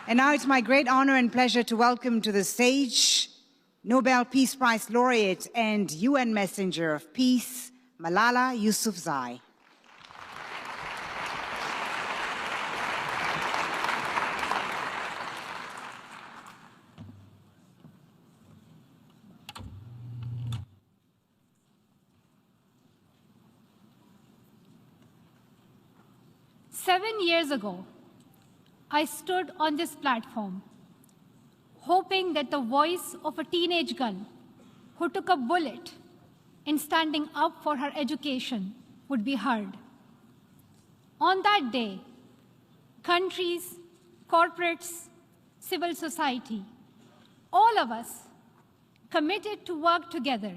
And now it's my great honor and pleasure to welcome to the stage Nobel Peace Prize laureate and UN Messenger of Peace, Malala Yousafzai. Seven years ago, I stood on this platform, hoping that the voice of a teenage girl who took a bullet in standing up for her education would be heard. On that day, countries, corporates, civil society, all of us committed to work together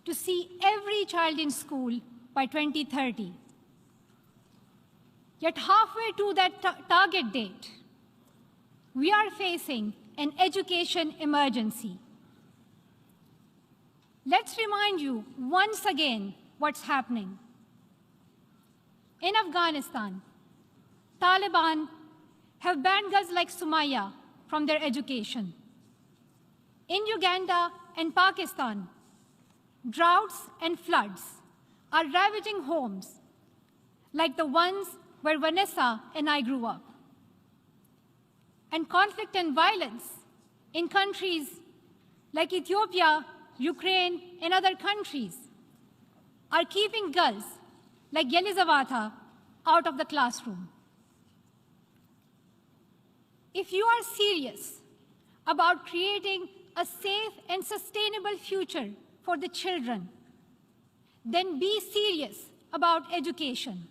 to see every child in school by 2030. Yet halfway to that target date, we are facing an education emergency. Let's remind you once again what's happening. In Afghanistan, Taliban have banned girls like Sumaya from their education. In Uganda and Pakistan, droughts and floods are ravaging homes like the ones where Vanessa and I grew up. And conflict and violence in countries like Ethiopia, Ukraine, and other countries are keeping girls like Yelizaveta out of the classroom. If you are serious about creating a safe and sustainable future for the children, then be serious about education.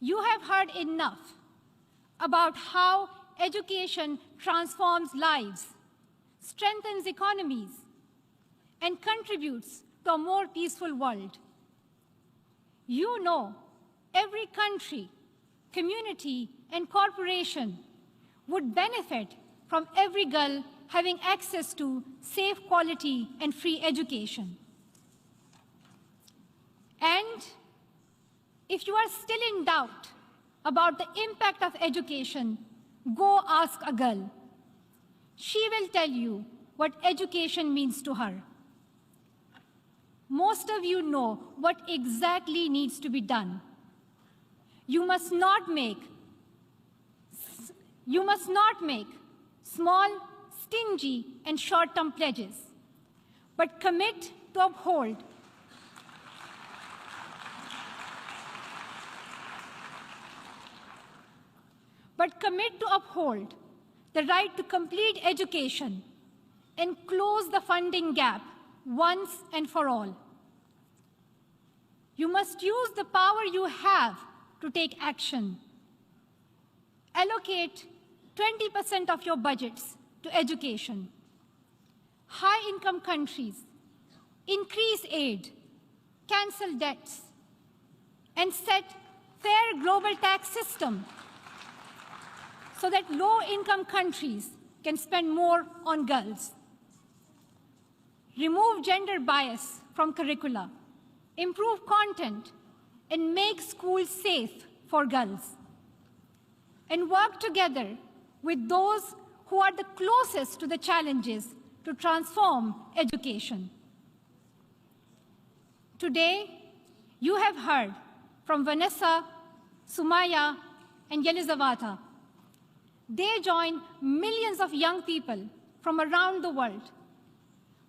You have heard enough about how education transforms lives, strengthens economies, and contributes to a more peaceful world. You know every country, community, and corporation would benefit from every girl having access to safe, quality, and free education. And if you are still in doubt about the impact of education, go ask a girl. She will tell you what education means to her. Most of you know what exactly needs to be done. You must not make small, stingy, and short-term pledges, but commit to uphold the right to complete education and close the funding gap once and for all. You must use the power you have to take action. Allocate 20% of your budgets to education. High-income countries increase aid, cancel debts, and set fair global tax system so that low-income countries can spend more on girls. Remove gender bias from curricula, improve content, and make schools safe for girls. And work together with those who are the closest to the challenges to transform education. Today, you have heard from Vanessa, Sumaya, and Yelizaveta. They join millions of young people from around the world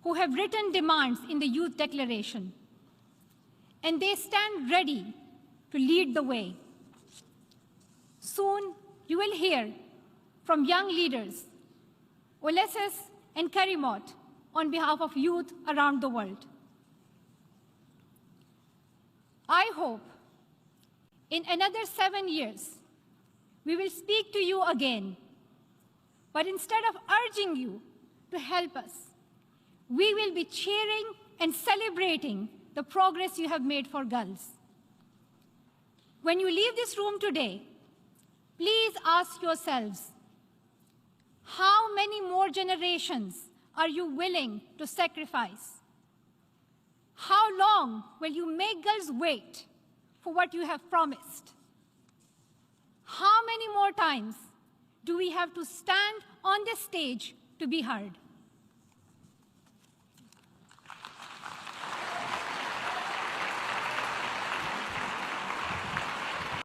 who have written demands in the Youth Declaration, and they stand ready to lead the way. Soon, you will hear from young leaders, Ulysses and Karimot, on behalf of youth around the world. I hope in another 7 years, we will speak to you again, but instead of urging you to help us, we will be cheering and celebrating the progress you have made for girls. When you leave this room today, please ask yourselves, how many more generations are you willing to sacrifice? How long will you make girls wait for what you have promised? How many more times do we have to stand on this stage to be heard.